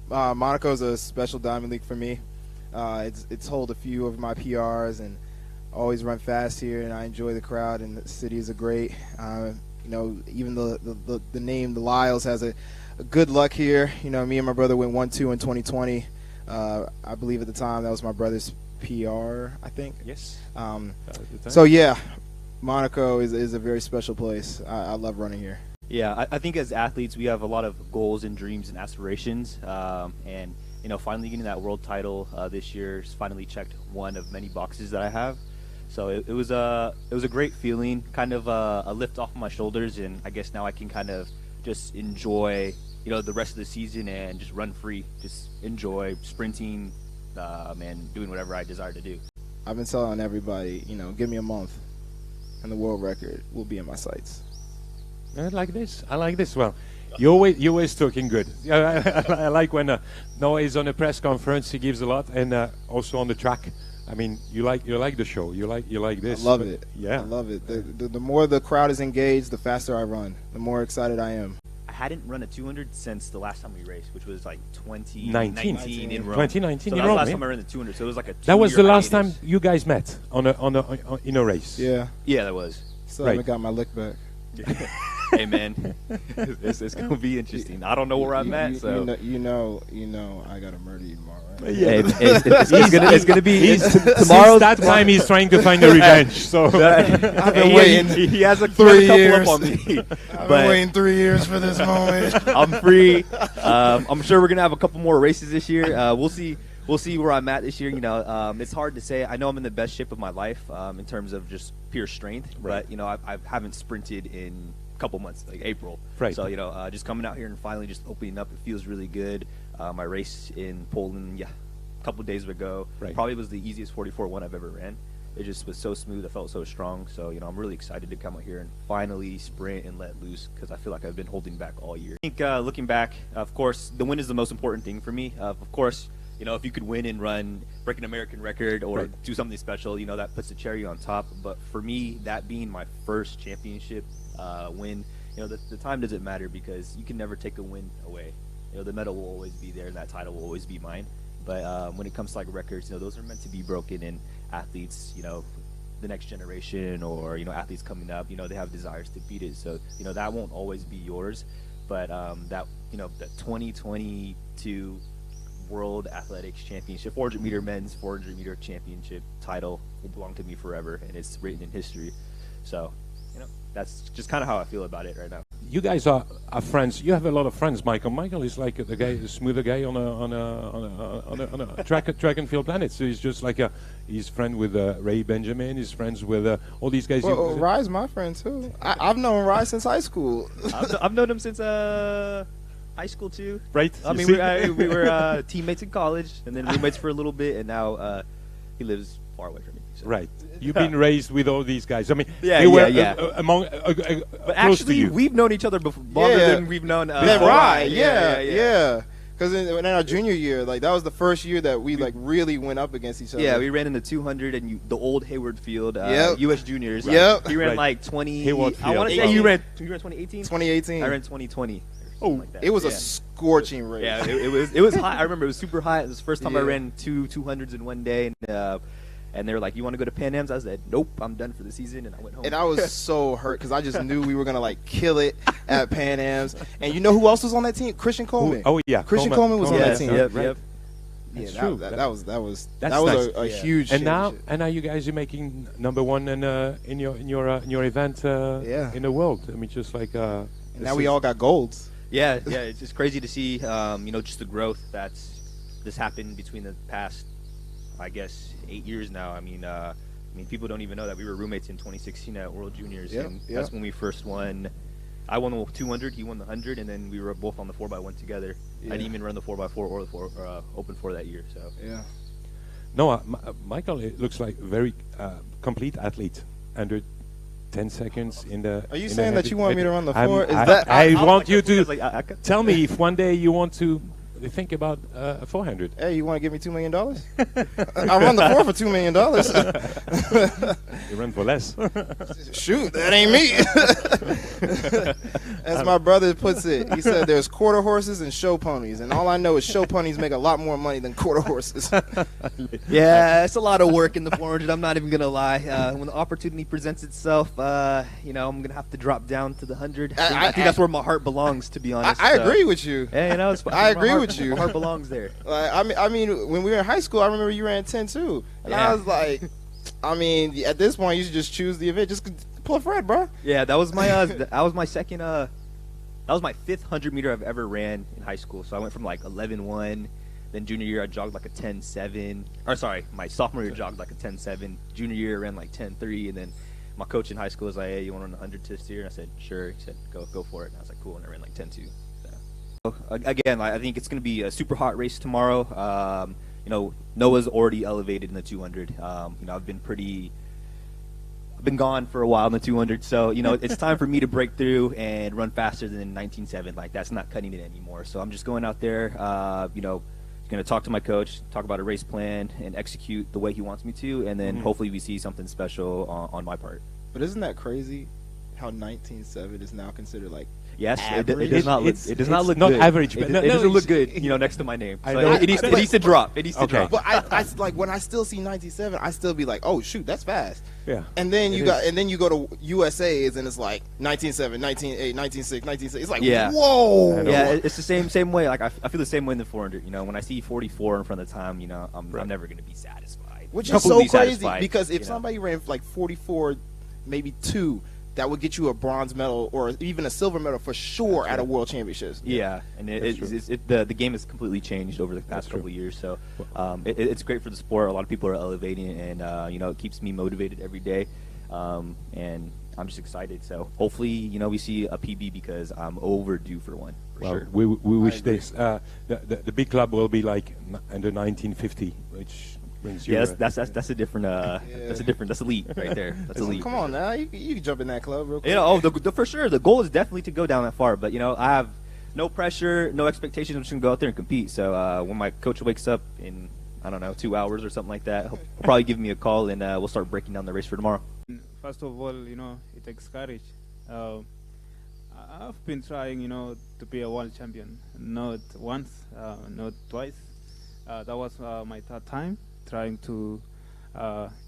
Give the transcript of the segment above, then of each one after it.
Monaco is a special Diamond League for me. It's hold a few of my PRs and always run fast here, and I enjoy the crowd, and the cities are great. Even the name, the Lyles, has a good luck here. Me and my brother went 1-2 in 2020. I believe at the time that was my brother's PR, I think. Yes. So yeah, Monaco is a very special place. I love running here. Yeah, I think as athletes we have a lot of goals and dreams and aspirations, and finally getting that world title this year has finally checked one of many boxes that I have. So it was a great feeling, kind of a lift off my shoulders, and I guess now I can kind of just enjoy the rest of the season and just run free, just enjoy sprinting and doing whatever I desire to do. I've been telling everybody, give me a month, and the world record will be in my sights. I like this. Well, you're always talking good. I like when Noah is on a press conference. He gives a lot, and also on the track. I mean, you like the show. You like this. I love it. Yeah, I love it. The more the crowd is engaged, the faster I run. The more excited I am. I hadn't run a 200 since the last time we raced, which was like 2019 in Rome. 2019 so in that was Rome. the last time I ran the 200. So it was like a. That was the last hiatus. time you guys met in a race. Yeah. Yeah, that was. So Right. I haven't got my lick back. Hey man, it's gonna be interesting. I don't know where I'm at, so you know, I gotta murder you tomorrow, right? yeah, it's gonna be Tomorrow. That time he's trying to find a revenge. So I've been waiting. He has a 3 couple years. up on me. I've been waiting 3 years for this moment. I'm free. I'm sure we're gonna have a couple more races this year. We'll see. We'll see where I'm at this year. It's hard to say. I know I'm in the best shape of my life in terms of just pure strength, Right. but I haven't sprinted in a couple months, like April. Right. So just coming out here and finally just opening up, it feels really good. My race in Poland, a couple days ago, Right. probably was the easiest 44-1 I've ever ran. It just was so smooth. I felt so strong. So I'm really excited to come out here and finally sprint and let loose, because I feel like I've been holding back all year. I think looking back, of course, the win is the most important thing for me. Of course. If you could win and break an American record or Right. do something special, that puts the cherry on top. But for me, that being my first championship win, the time doesn't matter, because you can never take a win away. The medal will always be there, and that title will always be mine. But when it comes to like records, those are meant to be broken, and athletes, the next generation or athletes coming up, they have desires to beat it. So that won't always be yours. But that 2022 World Athletics Championship, 400-meter men's 400-meter championship title will belong to me forever, and it's written in history. So, that's just kind of how I feel about it right now. you guys are friends. You have a lot of friends, Michael. Michael is like the smoother guy on a track and field planet. So he's just like he's friend with Ray Benjamin. He's friends with all these guys. Well, Rye's my friend too. I've known Rye since high school. I've known him since high school too. Right. I mean, we were teammates in college, and then roommates for a little bit, and now he lives far away from me. So. Right. You've been raised with all these guys. I mean, Yeah, they were yeah. among But close to actually, you. we've known each other before, longer Yeah. than we've known. Then Rye, yeah. yeah. Because in our junior year, like that was the first year that we like really went up against each other. Yeah, we ran in the 200 and the old Hayward Field, Yep. U.S. Juniors. Yep. He ran Right. like 20. Hayward I want to Field. say you ran 2018. 2018. I ran 2020. Oh, like that. It was yeah. a scorching race. Yeah, it was hot. I remember it was super hot. It was the first time I Yeah. ran two 200s in one day, and they were like, "You want to go to Pan Am's?" I said, "Nope, I'm done for the season," and I went home. And I was so hurt because I just knew we were gonna like kill it at Pan Am's. And you know who else was on that team? Christian Coleman. oh yeah, Christian Coleman was on that team. Yep, Right. yep. Yeah, That's that, true. that was That's nice. a Yeah. huge. And now championship. you guys are making number one in your event Yeah. in the world. I mean, just like And now we all got golds. Yeah, it's just crazy to see, just the growth this happened between the past, I guess, 8 years now. I mean, people don't even know that we were roommates in 2016 at World Juniors, Yep, and yep. that's when we first won. I won the 200, he won the 100, and then we were both on the 4x1 together. Yeah. I didn't even run the 4x4 or the Open 4 that year. So Yeah. no, Michael it looks like a very complete athlete. Under 10 seconds in the. Are you in the saying that heavy- you want me to run the I'm- 4? Is I, that I was want like, you I to was like, I could- tell me if one day you want to they think about 400. Hey, you want to give me $2 million? I run the floor for $2 million. You run for less. Shoot, that ain't me. As my brother puts it, he said there's quarter horses and show ponies, and all I know is show ponies make a lot more money than quarter horses. Yeah, it's a lot of work in the 400. I'm not even gonna lie. When the opportunity presents itself, I'm gonna have to drop down to the 100. I think that's where my heart belongs, to be honest. I agree with you. Yeah, it's I agree with you. My heart belongs there. I mean, when we were in high school, I remember you ran 10 too, and I was like, I mean, at this point, you should just choose the event. Just pull a Fred, bro. Yeah, that was my my second. That was my 5th 100 meter I've ever ran in high school. So I went from like 11.1. Then junior year, I jogged like a 10.7. Or sorry, my sophomore year jogged like a 10.7. Junior year, I ran like 10.3. And then my coach in high school was like, "Hey, you want to run 100 this year?" And I said, "Sure." He said, "Go for it." And I was like, "Cool." And I ran like 10.2. So again, I think it's going to be a super hot race tomorrow. Noah's already elevated in the 200. I've been gone for a while in the 200, so it's time for me to break through and run faster than 19.7. Like, that's not cutting it anymore. So I'm just going out there, going to talk to my coach, talk about a race plan, and execute the way he wants me to, and then hopefully we see something special on my part. But isn't that crazy? How 19.7 is now considered like Yes, it average? does not look. It does not look not good. average, It but no, doesn't look it's- good, next to my name. I So know. it needs to drop. It needs to Okay. drop. But I like when I still see 19.7, I still be like, oh shoot, that's fast. Yeah. And then It you go to USA's and it's like 19.7, 19.8, 19.6, 19.6. It's like Yeah. whoa. I know. Yeah, it's the same way. Like I feel the same way in the 400. When I see 44 in front of the time, I'm never going to be satisfied. Which is so Completely crazy satisfied, because if you know. somebody ran like 44, maybe 2, that would get you a bronze medal or even a silver medal for sure at a world championships. Yeah, and the game has completely changed over the past couple of years. So it's great for the sport. A lot of people are elevating it, and it keeps me motivated every day. And I'm just excited. So hopefully, we see a PB because I'm overdue for one. For Well, sure. we wish this. The big club will be like under 1950, which brings you. Yeah, that's a different. That's elite right there. That's elite. Come on now, you can jump in that club real quick. For sure. The goal is definitely to go down that far. But I have no pressure, no expectations. I'm just gonna go out there and compete. So when my coach wakes up in 2 hours or something like that, he'll probably give me a call and we'll start breaking down the race for tomorrow. First of all, it takes courage. I've been trying, to be a world champion. Not once, not twice. That was my 3rd time trying to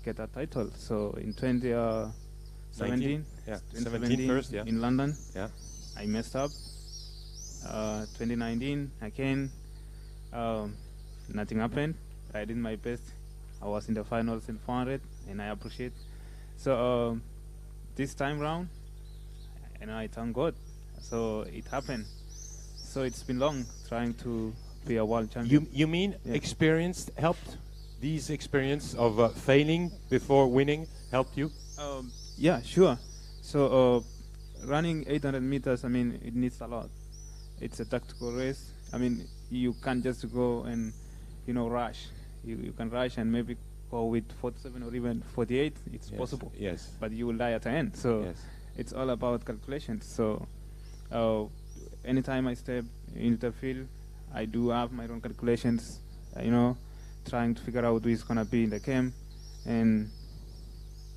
get that title. So in 2017, 17 first, yeah. in London, Yeah. I messed up. 2019 again, nothing happened. I did my best. I was in the finals in 400, and I appreciate. So this time round, I thank God. So it happened. So it's been long trying to be a world champion. You mean Yeah. experience helped? These experience of failing before winning helped you? Yeah, sure. So running 800 meters, it needs a lot. It's a tactical race. You can't just go and, rush. You can rush and maybe go with 47 or even 48. It's possible. Yes. But you will die at the end. So Yes. it's all about calculations. So anytime I step into the field, I do have my own calculations, trying to figure out who is going to be in the game and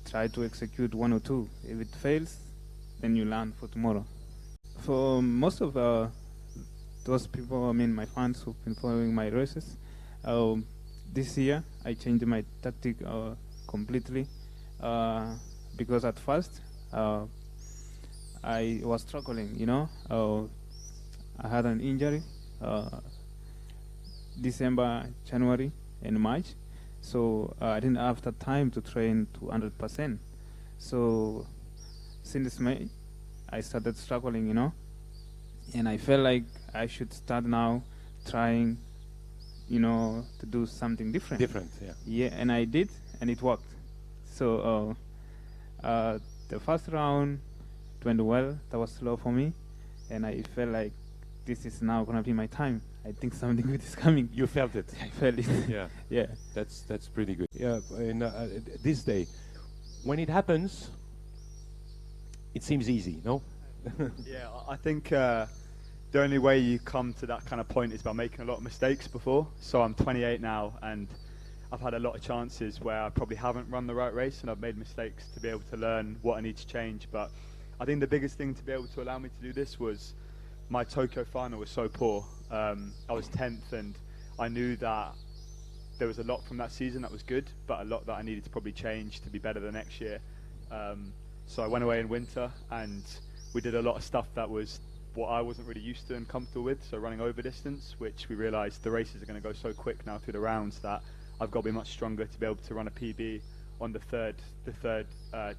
try to execute 1 or 2. If it fails, then you learn for tomorrow. For most of those people, my fans who've been following my races, this year I changed my tactic completely because at first I was struggling, I had an injury December, January, and March, so I didn't have the time to train to 100%. So since May, I started struggling, and I felt like I should start now trying, to do something different. Different, yeah. Yeah, and I did, and it worked. So the first round went well. That was slow for me, and I felt like this is now gonna be my time. I think something good is coming. You felt it. I felt it. Yeah. Yeah. That's pretty good. Yeah. In this day, when it happens, it seems easy, no? Yeah, I think the only way you come to that kind of point is by making a lot of mistakes before. So I'm 28 now, and I've had a lot of chances where I probably haven't run the right race, and I've made mistakes to be able to learn what I need to change. But I think the biggest thing to be able to allow me to do this was my Tokyo final was so poor. I was 10th, and I knew that there was a lot from that season that was good, but a lot that I needed to probably change to be better the next year. So I went away in winter, and we did a lot of stuff that was what I wasn't really used to and comfortable with, so running over distance, which we realised the races are going to go so quick now through the rounds that I've got to be much stronger to be able to run a PB on the third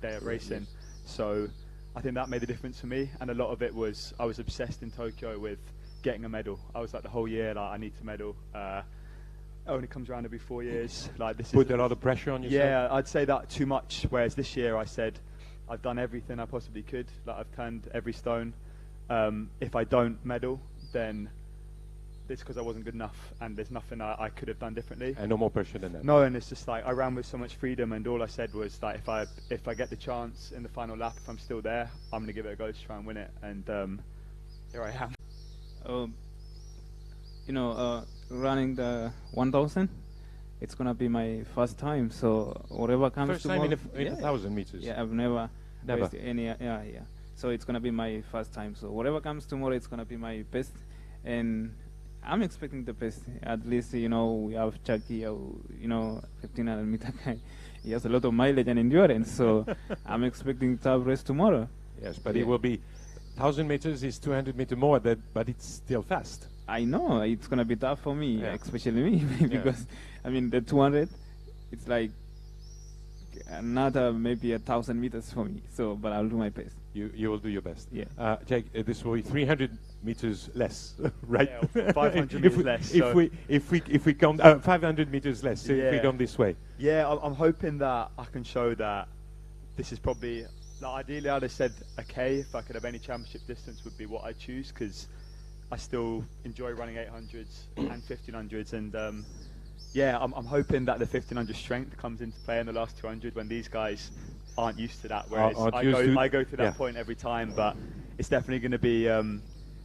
day of racing. So I think that made a difference for me, and a lot of it was I was obsessed in Tokyo with getting a medal. I was like the whole year, like, I need to medal. It only comes around every 4 years. Like, this Put a lot of pressure on yourself? Yeah, I'd say that too much, whereas this year I said I've done everything I possibly could. Like, I've turned every stone. If I don't medal, then it's because I wasn't good enough, and there's nothing I could have done differently. And no more pressure than that. No, and it's just like I ran with so much freedom, and all I said was that if I get the chance in the final lap, if I'm still there, I'm going to give it a go to try and win it. And here I am. Running the 1,000, it's gonna be my first time. So whatever comes First tomorrow, time in 1,000 meters. Yeah, I've never raced any. Yeah. So it's gonna be my first time. So whatever comes tomorrow, it's gonna be my best, and I'm expecting the best. At least we have Chucky, 1,500 meter guy. He has a lot of mileage and endurance. So I'm expecting tough race tomorrow. Yes, but it will be 1,000 meters is 200 meters more, but it's still fast. I know it's gonna be tough for me, especially me, because the 200, it's like another maybe 1,000 meters for me. So, but I'll do my best. You will do your best. Yeah. Jake, this will be 300 meters less, right? Yeah, 500 meters less. If we count 500 meters less, if we come this way. Yeah, I'm hoping that I can show that this is probably. Ideally, I'd have said a K if I could have any championship distance would be what I choose, because I still enjoy running 800s and 1500s, and I'm hoping that the 1500 strength comes into play in the last 200 when these guys aren't used to that. Whereas I go through that point every time, but it's definitely going to be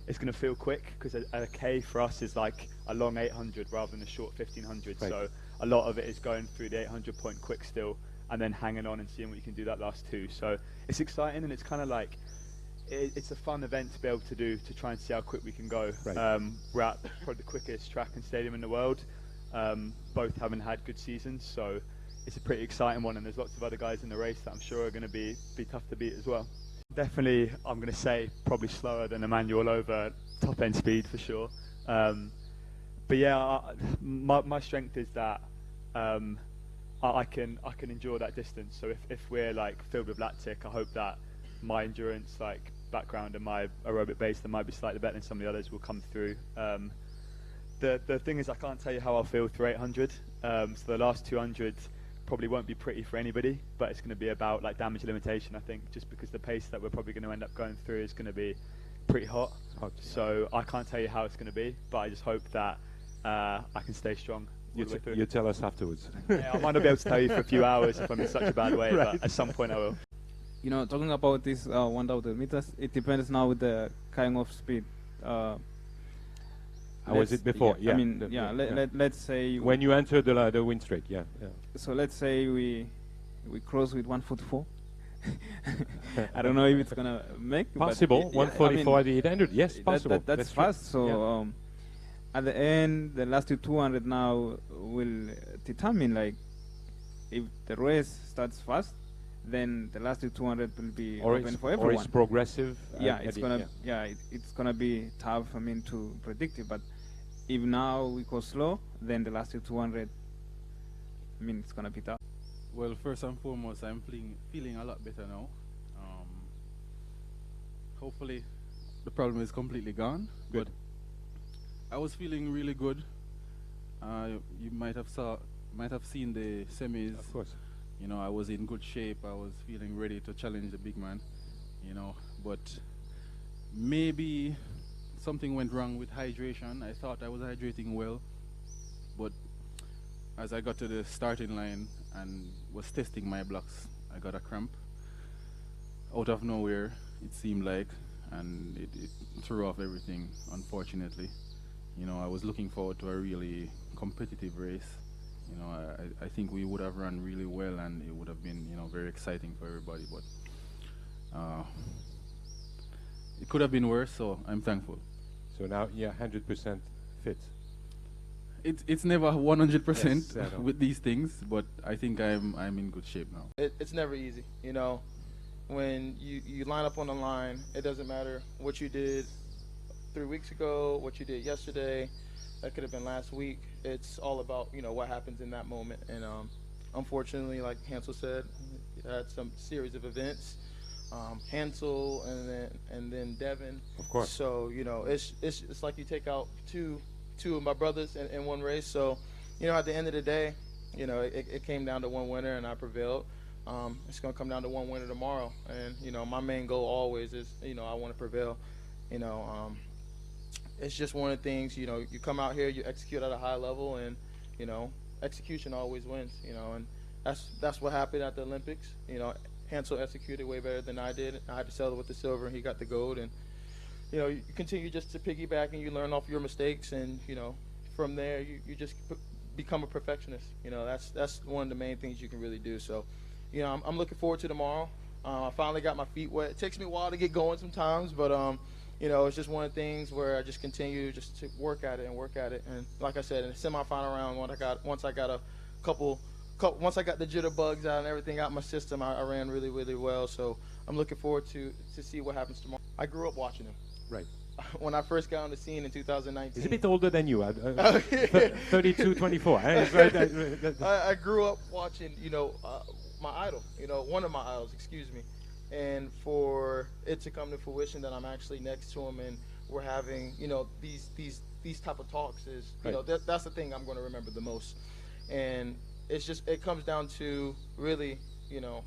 it's going to feel quick, because a K for us is like a long 800 rather than a short 1500. Right. So a lot of it is going through the 800 point quick still, and then hanging on and seeing what you can do that last two. So it's exciting, and it's kind of like it's a fun event to be able to do, to try and see how quick we can go. Right. We're at probably the quickest track and stadium in the world, both having had good seasons, so it's a pretty exciting one, and there's lots of other guys in the race that I'm sure are going to be tough to beat as well. Definitely, I'm going to say probably slower than Emmanuel over top end speed for sure. But yeah, my strength is that I can endure that distance. So if we're like filled with lactic, I hope that my endurance background and my aerobic base that might be slightly better than some of the others will come through. The thing is, I can't tell you how I'll feel through 800. So the last 200 probably won't be pretty for anybody, but it's going to be about damage limitation, I think, just because the pace that we're probably going to end up going through is going to be pretty hot. So I can't tell you how it's going to be, but I just hope that I can stay strong. You tell us afterwards. Yeah, I might not be able to tell you for a few hours if I'm in such a bad way, but at some point I will. Talking about this 1,000 meters, it depends now with the kind of speed. How was it before? Let's say when you enter the wind straight. Yeah. So let's say we cross with 144. I don't know if it's gonna make possible. 144 at the 800. Yes, possible. That's fast. So at the end, the last 200 now will determine if the race starts fast, then the last 200 will be open for everyone. Or it's progressive. It's gonna be tough. To predict it, but if now we go slow, then the last 200, it's gonna be tough. Well, first and foremost, I'm feeling a lot better now. Hopefully, the problem is completely gone. Good. But I was feeling really good. You might have seen the semis. Of course. I was in good shape. I was feeling ready to challenge the big man. But maybe something went wrong with hydration. I thought I was hydrating well, but as I got to the starting line and was testing my blocks, I got a cramp out of nowhere, it seemed like, and it threw off everything, unfortunately. You know, I was looking forward to a really competitive race. You know, I think we would have run really well, and it would have been, you know, very exciting for everybody. But it could have been worse, so I'm thankful. So now you're 100% fit. It's never 100% Yes, I know. with these things, but I think I'm in good shape now. It's never easy, you know. When you line up on the line, it doesn't matter what you did 3 weeks ago, what you did yesterday, that could have been last week. It's all about, you know, what happens in that moment. And unfortunately, like Hansel said, we had some series of events. Hansel and then Devin. Of course. So, you know, it's like you take out two of my brothers in one race. So, you know, at the end of the day, you know, it came down to one winner, and I prevailed. It's going to come down to one winner tomorrow. And, you know, my main goal always is, you know, I want to prevail. You know, it's just one of the things, you know, you come out here, you execute at a high level, and, you know, execution always wins, you know, and that's what happened at the Olympics. You know, Hansel executed way better than I did. I had to settle with the silver, and he got the gold. And, you know, you continue just to piggyback, and you learn off your mistakes, and, you know, from there you just become a perfectionist. You know, that's one of the main things you can really do. So, you know, I'm looking forward to tomorrow. I finally got my feet wet. It takes me a while to get going sometimes, but you know, it's just one of the things where I just continue just to work at it. And like I said, in the semifinal round, once I got the jitterbugs out and everything out my system, I ran really, really well. So I'm looking forward to see what happens tomorrow. I grew up watching him. Right. When I first got on the scene in 2019. He's a bit older than you. 32, 24. I grew up watching, you know, my idol, you know, one of my idols, excuse me. And for it to come to fruition that I'm actually next to him and we're having, you know, these type of talks is, you know, that's the thing I'm going to remember the most. And it's just, it comes down to really, you know,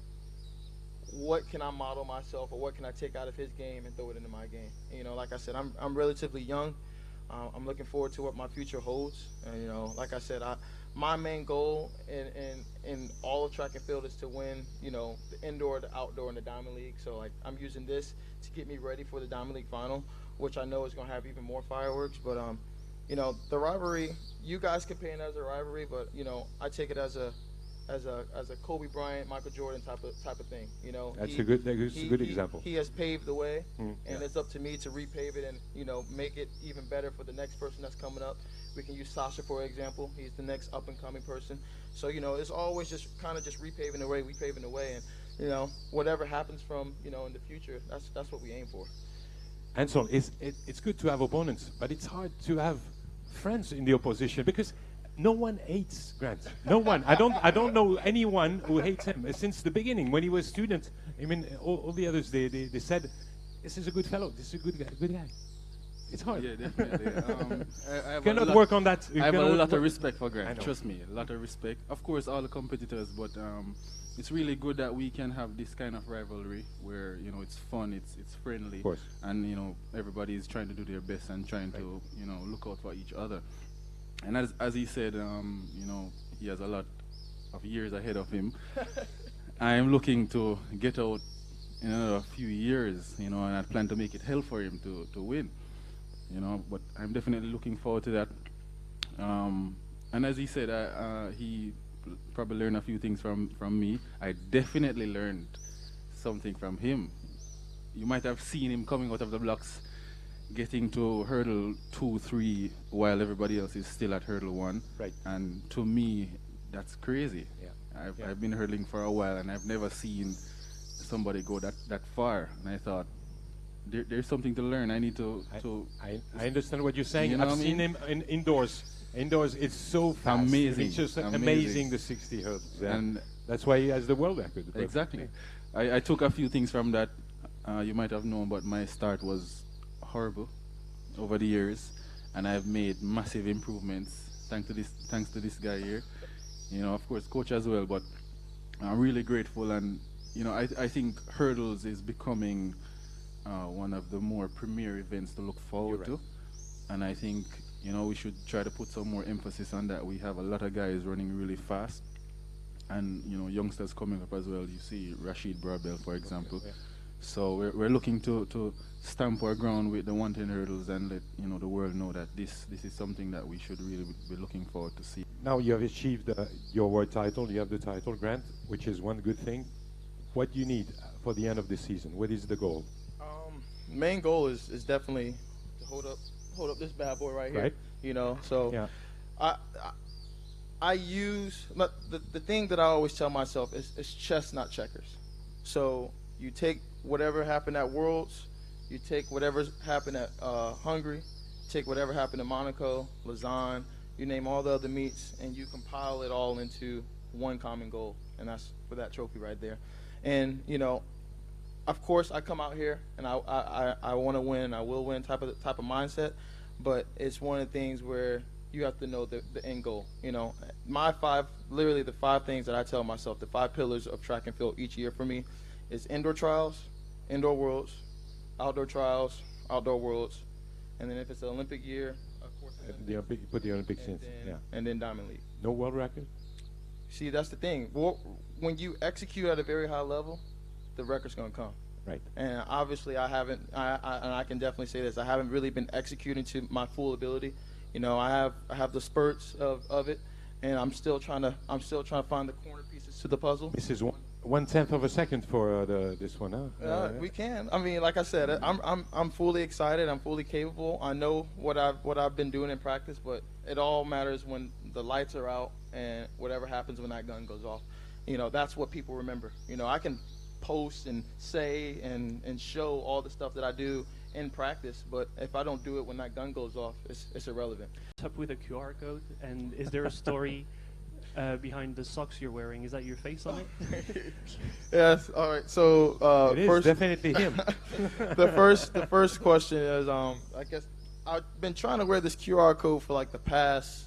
what can I model myself, or what can I take out of his game and throw it into my game? And, you know, like I said, I'm relatively young. I'm looking forward to what my future holds. And, you know, like I said, my main goal in all of track and field is to win, you know, the indoor, the outdoor, and the Diamond League. So, like, I'm using this to get me ready for the Diamond League final, which I know is going to have even more fireworks. But, you know, the rivalry, you guys can paint it as a rivalry, but, you know, I take it as a Kobe Bryant, Michael Jordan type of thing. You know, that's a good example. He has paved the way, and it's up to me to repave it and, you know, make it even better for the next person that's coming up. We can use Sasha for example. He's the next up and coming person. So, you know, it's always just kind of just repaving the way, repaving the way, and, you know, whatever happens from, you know, in the future, that's what we aim for. And so it's good to have opponents, but it's hard to have friends in the opposition because no one hates Grant. No one. I don't know anyone who hates him since the beginning when he was a student. I mean, all the others they said, "This is a good fellow. This is a good guy." It's hard. Yeah, definitely. I have cannot work on that. I have a lot of respect for Grant. Trust me, a lot of respect. Of course, all the competitors, but it's really good that we can have this kind of rivalry where, you know, it's fun, it's friendly, of course, and, you know, everybody is trying to do their best and trying to, you know, look out for each other. And as he said, you know, he has a lot of years ahead of him. I am looking to get out in another few years, you know, and I plan to make it hell for him to win, you know. But I'm definitely looking forward to that. And as he said, he probably learned a few things from me. I definitely learned something from him. You might have seen him coming out of the blocks, getting to hurdle 2, 3, while everybody else is still at hurdle 1. Right. And to me, that's crazy. Yeah. I've been hurdling for a while, and I've never seen somebody go that far. And I thought, there's something to learn. I need to. I understand what you're saying. You know I've seen him indoors. Indoors, it's so fast. Amazing. It's just amazing the 60 hurdles. Yeah. And that's why he has the world record. Exactly. I took a few things from that. You might have known, but my start was horrible over the years, and I've made massive improvements thanks to this guy here. You know, of course, coach as well. But I'm really grateful, and, you know, I think hurdles is becoming one of the more premier events to look forward to, and I think, you know, we should try to put some more emphasis on that. We have a lot of guys running really fast, and, you know, youngsters coming up as well. You see Rashid Brabel, for example. So we're looking to stamp our ground with the 110 hurdles and let the world know that this is something that we should really be looking forward to see. Now you have achieved your world title. You have the title, Grant, which is one good thing. What do you need for the end of the season? What is the goal? Main goal is definitely to hold up this bad boy right here. Right. So Yeah. I use the thing that I always tell myself is chess, not checkers. So you take whatever happened at Worlds, you take whatever's happened at Hungary, take whatever happened in Monaco, Lausanne, you name all the other meets, and you compile it all into one common goal, and that's for that trophy right there. And of course, I come out here and I want to win, I will win type of mindset, but it's one of the things where you have to know the end goal. Literally the 5 things that I tell myself, the 5 pillars of track and field each year for me is indoor trials, indoor worlds, outdoor trials, outdoor worlds, and then if it's an Olympic year, of course, Put the Olympics in. Yeah. And then Diamond League. No world record? See, that's the thing. When you execute at a very high level, the record's going to come. Right. And obviously, I haven't. And I can definitely say this. I haven't really been executing to my full ability. I have the spurts of it, and I'm still trying to find the corner pieces to the puzzle. This is 1/10 of a second for this one, huh? We can. I mean, like I said, I'm fully excited. I'm fully capable. I know what I've been doing in practice, but it all matters when the lights are out and whatever happens when that gun goes off. That's what people remember. I can post and say and show all the stuff that I do in practice, but if I don't do it when that gun goes off, it's irrelevant. Up with a QR code, and is there a story behind the socks you're wearing? Is that your face on it? Yes. All right. So it is first, definitely him. the first question is I guess I've been trying to wear this QR code for like the past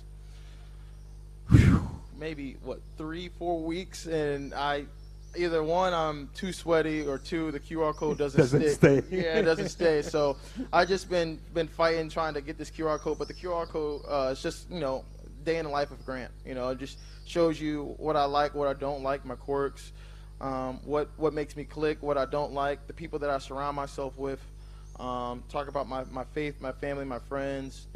maybe 3-4 weeks, and either one, I'm too sweaty, or 2, the QR code doesn't stay. Yeah, it doesn't stay. So I just been fighting trying to get this QR code, but the QR code is just day in the life of Grant. It just shows you what I like, what I don't like, my quirks, what makes me click, what I don't like, the people that I surround myself with. Talk about my faith, my family, my friends,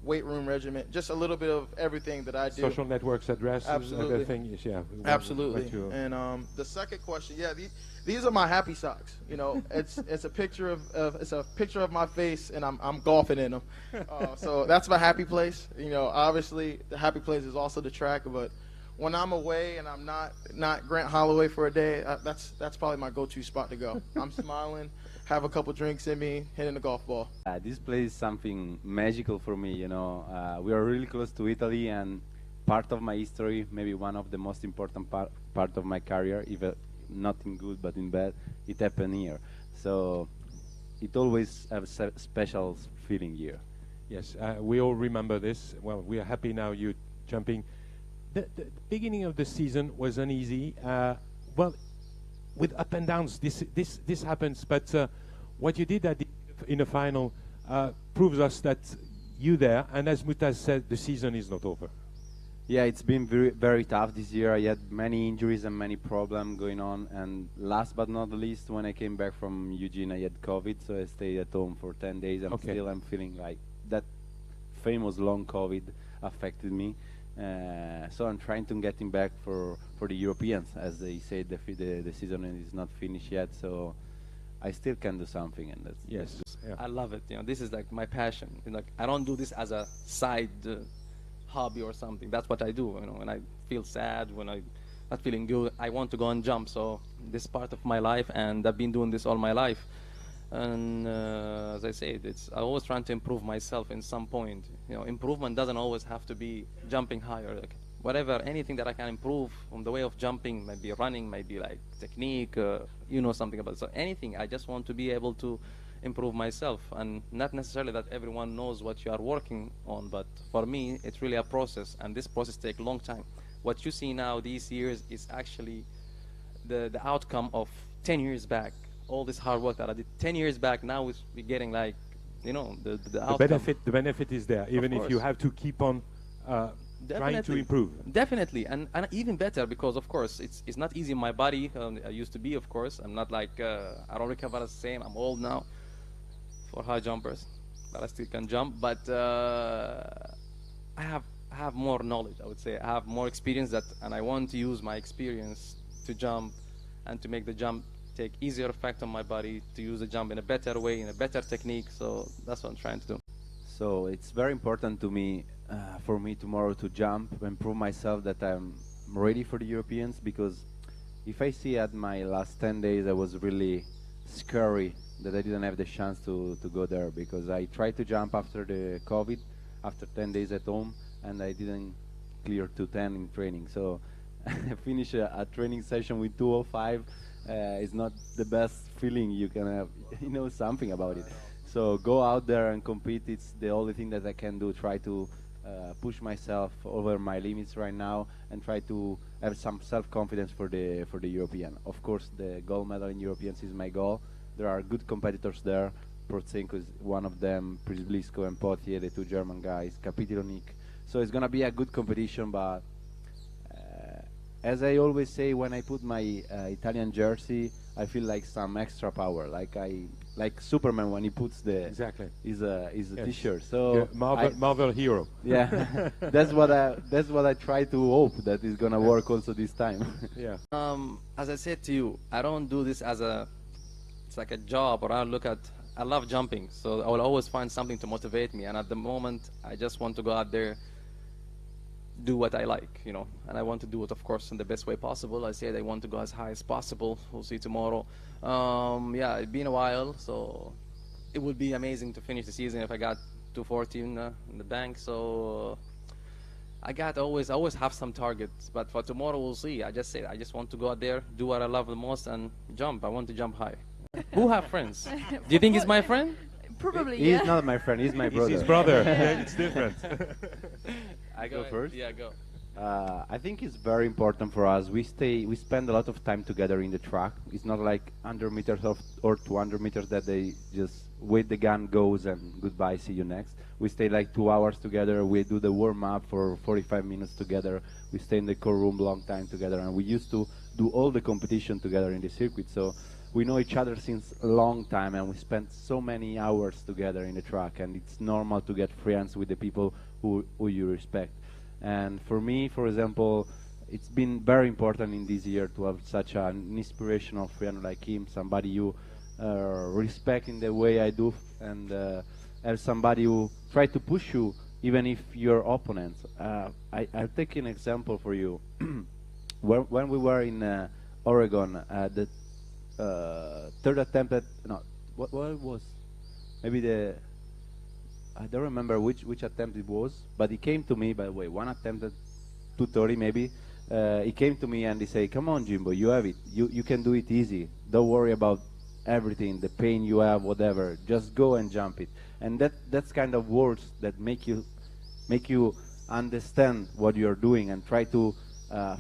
weight room regimen, just a little bit of everything that I do. Social networks address, Absolutely. everything is, yeah. Absolutely. And the second question, these are my happy socks. It's a picture of my face, and I'm golfing in them. So that's my happy place. Obviously the happy place is also the track, but when I'm away and I'm not Grant Holloway for a day, that's probably my go-to spot to go. I'm smiling, have a couple drinks in me, hitting the golf ball. This place is something magical for me. We are really close to Italy, and part of my history, maybe one of the most important part of my career, even not in good but in bad, it happened here. So it always has a special feeling here. Yes, we all remember this. Well, we are happy now you're jumping. The beginning of the season was uneasy. Well, with up and downs, this happens. But what you did in the final proves us that you there. And as Mutaz said, the season is not over. Yeah, it's been very, very tough this year. I had many injuries and many problems going on. And last but not least, when I came back from Eugene, I had COVID, so I stayed at home for 10 days. I'm feeling like that famous long COVID affected me. So I'm trying to get him back for the Europeans. As they said, the season is not finished yet, so I still can do something. And that's Yes. Yeah. I love it. This is like my passion. I don't do this as a side hobby or something. That's what I do. When I feel sad, when I'm not feeling good, I want to go and jump. So this is part of my life, and I've been doing this all my life. And as I said, I always trying to improve myself in some point. Improvement doesn't always have to be jumping higher. Like whatever, anything that I can improve on the way of jumping, maybe running, maybe like technique, something about it. So anything, I just want to be able to improve myself, and not necessarily that everyone knows what you are working on, but for me, it's really a process, and this process takes a long time. What you see now these years is actually the outcome of 10 years back. All this hard work that I did 10 years back, now we're getting like, the outcome. The benefit is there, even if you have to keep on trying to improve. Definitely, and even better because of course it's not easy in my body. I used to be, of course. I'm not like I don't recover the same. I'm old now for high jumpers, but I still can jump. But I have more knowledge. I would say I have more experience and I want to use my experience to jump and to make the jump take easier effect on my body, to use the jump in a better way, in a better technique. So that's what I'm trying to do. So it's very important to me, for me tomorrow to jump and prove myself that I'm ready for the Europeans, because if I see at my last 10 days, I was really scary that I didn't have the chance to go there, because I tried to jump after the COVID, after 10 days at home, and I didn't clear 210 in training. So finish a training session with 205 is not the best feeling you can have. You know something about it. So go out there and compete. It's the only thing that I can do. Try to push myself over my limits right now and try to have some self-confidence for the European. Of course, the gold medal in Europeans is my goal. There are good competitors there. Portsenko is one of them, Prisblisko and Potier, the two German guys, Kapitilonik. So it's going to be a good competition, but as I always say, when I put my Italian jersey, I feel like some extra power, like Superman when he puts the his yes. T-shirt. So Marvel hero. Yeah, that's what I try to hope that is gonna work also this time. Yeah. As I said to you, I don't do this as it's like a job, or I love jumping, so I will always find something to motivate me. And at the moment, I just want to go out there, do what I like, and I want to do it, of course, in the best way possible. I said I want to go as high as possible. We'll see tomorrow. Yeah, it's been a while, so it would be amazing to finish the season if I got 214 in the bank. So I always have some targets, but for tomorrow we'll see. I just said I just want to go out there, do what I love the most, and jump. I want to jump high. Who have friends? Do you think he's my friend? Probably, He's not my friend. He's my brother. He's his brother. Yeah, it's different. I go first. Yeah, go. I think it's very important for us. We spend a lot of time together in the track. It's not like 100 meters or 200 meters that they just wait, the gun goes and goodbye, see you next. We stay like 2 hours together. We do the warm up for 45 minutes together. We stay in the core room long time together, and we used to do all the competition together in the circuit. So we know each other since a long time, and we spent so many hours together in the track, and it's normal to get friends with the people who you respect. And for me, for example, it's been very important in this year to have such an inspirational friend like him, somebody you respect in the way I do, and have somebody who try to push you even if you're opponents. I'll take an example for you. When we were in Oregon, the third attempt what it was? Maybe I don't remember which attempt it was, but he came to me, by the way, one attempt at 230 maybe. He came to me and he said, "Come on, Jimbo, you have it. You can do it easy. Don't worry about everything, the pain you have, whatever. Just go and jump it." And that's kind of words that make you understand what you're doing and try to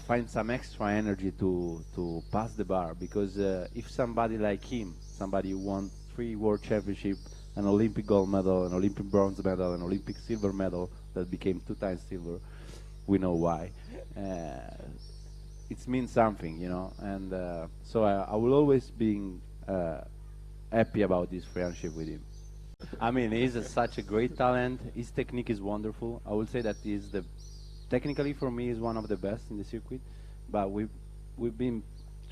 find some extra energy to pass the bar. Because if somebody like him, somebody who won 3 world championships, an Olympic gold medal, an Olympic bronze medal, an Olympic silver medal that became 2 times silver, we know why. It means something, and so I will always be happy about this friendship with him. I mean, he's such a great talent. His technique is wonderful. I would say that technically for me, is one of the best in the circuit. But we've been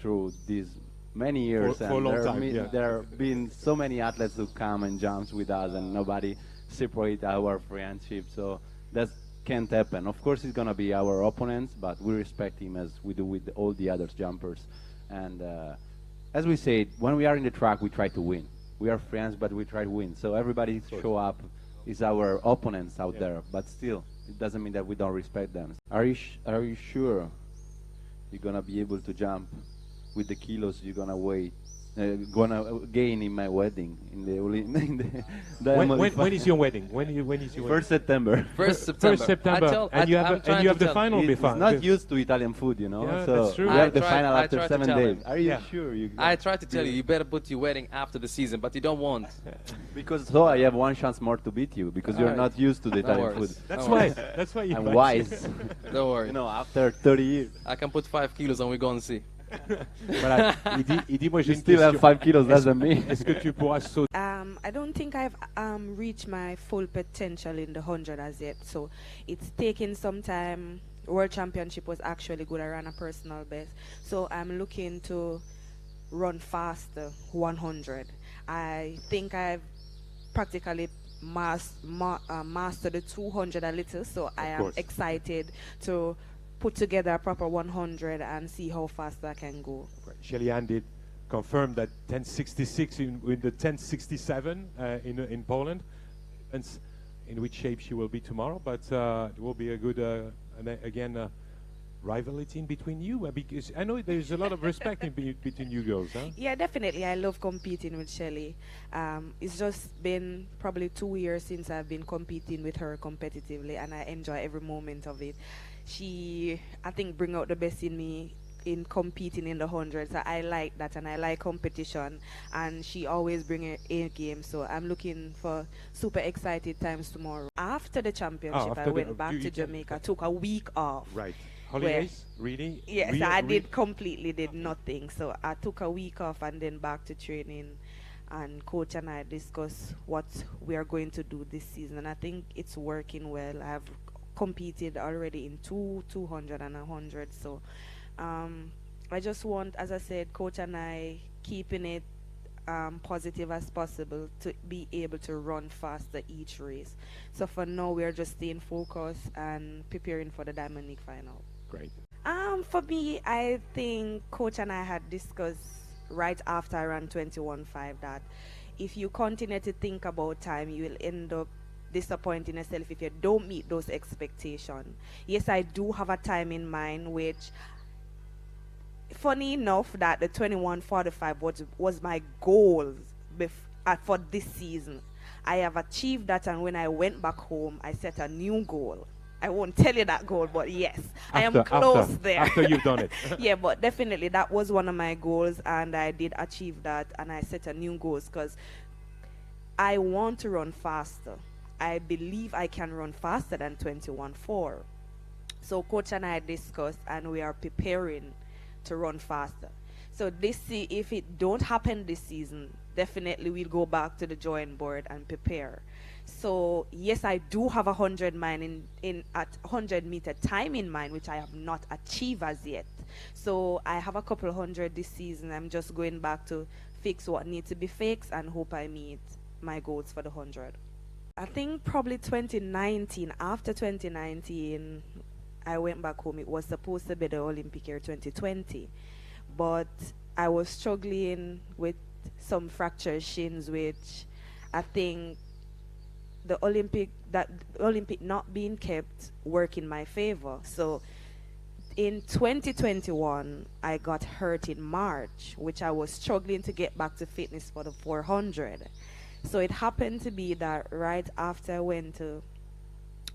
through these many years, for a long time. There have been so many athletes who come and jumps with us, and nobody separate our friendship. So that can't happen. Of course, it's gonna be our opponents, but we respect him as we do with all the other jumpers. And as we said, when we are in the track, we try to win. We are friends, but we try to win. So everybody show up is our opponents out there, but still, it doesn't mean that we don't respect them. Are you sure you're gonna be able to jump with the kilos you're gonna weigh gonna gain in my wedding in the Diamond League when is your wedding? When is your wedding? 1st September. 1st September. 1st September. And you have the final It's before. not used to Italian food, you know. Yeah, so that's true. we have the I final tried after to 7 tell days. him. Are you Yeah. sure? I tried to tell you, you better put your wedding after the season, but you don't want. Because so I have one chance more to beat you because you're Alright. not used to the No Italian worries. food. That's No why. worries. That's why you. I'm like wise. Don't worry. You know, after 30 years. I can put 5 kilos and we're going to see. Voilà. Il dit, moi j'ai You une still have question. 5 kilos less than me. Est-ce que tu pourras sauter? I don't think I've reached my full potential in the 100 as yet. So it's taking some time. World Championship was actually good. I ran a personal best. So I'm looking to run faster 100. I think I've practically mastered the 200 a little. So I am excited to put together a proper 100 and see how fast I can go. Shelly-Ann did confirm that 1066 in the 1067 in Poland, and in which shape she will be tomorrow. But it will be a good rivalry in between you, because I know there's a lot of respect between you girls. Huh? Yeah, definitely. I love competing with Shelly. It's just been probably 2 years since I've been competing with her competitively, and I enjoy every moment of it. She, I think, bring out the best in me in competing in the 100s. So I like that, and I like competition, and she always bring her A game. So I'm looking for super excited times tomorrow. After the championship, I went back to Jamaica, took a week off. Right. Holidays? Really? Yes, I did nothing. So I took a week off and then back to training, and coach and I discussed what we are going to do this season, and I think it's working well. I've competed already in 200 and 100. So I just want, as I said, coach and I keeping it positive as possible to be able to run faster each race. So for now, we're just staying focused and preparing for the Diamond League final. Great. For me, I think coach and I had discussed right after I ran 21.5 that if you continue to think about time, you will end up disappointing yourself if you don't meet those expectations. Yes, I do have a time in mind, which funny enough that the 21.45 was my goal for this season. I have achieved that, and when I went back home, I set a new goal. I won't tell you that goal, but yes, I am close there. After you've done it. Yeah, but definitely that was one of my goals, and I did achieve that, and I set a new goal because I want to run faster. I believe I can run faster than 21.4. So coach and I discussed, and we are preparing to run faster. So if it don't happen this season, definitely we'll go back to the drawing board and prepare. So yes, I do have 100 meter time in mind, which I have not achieved as yet. So I have a couple 100 this season. I'm just going back to fix what needs to be fixed and hope I meet my goals for the 100. I think probably 2019. After 2019, I went back home. It was supposed to be the Olympic year 2020, but I was struggling with some fractured shins, which I think the Olympic not being kept work in my favor. So in 2021, I got hurt in March, which I was struggling to get back to fitness for the 400. So it happened to be that right after I went to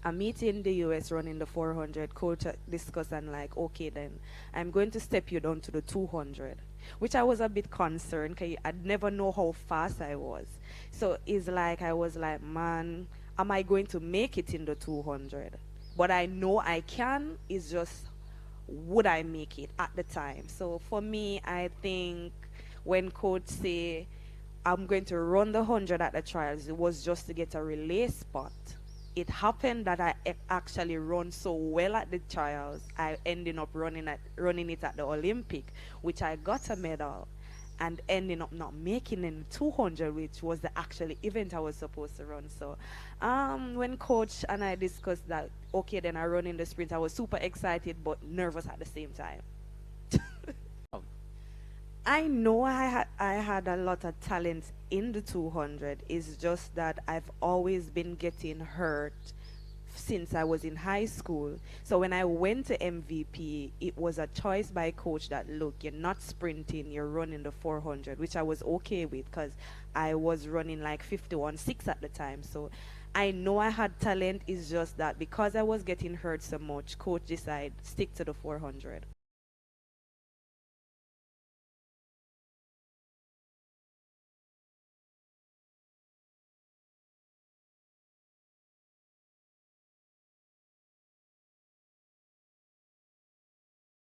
a meeting in the US running the 400, coach discussed and like, okay, then I'm going to step you down to the 200, which I was a bit concerned because I'd never know how fast I was. So it's like, I was like, man, am I going to make it in the 200? But I know I can, it's just, would I make it at the time? So for me, I think when coach say, I'm going to run the 100 at the trials, it was just to get a relay spot. It happened that I actually run so well at the trials, I ended up running it at the Olympic, which I got a medal, and ending up not making in 200, which was the actual event I was supposed to run. So when coach and I discussed that, okay, then I run in the sprint, I was super excited but nervous at the same time. I know I had a lot of talent in the 200. It's just that I've always been getting hurt since I was in high school. So when I went to MVP, it was a choice by coach that, look, you're not sprinting, you're running the 400, which I was okay with because I was running like 51.6 at the time. So I know I had talent. It's just that because I was getting hurt so much, coach decided stick to the 400.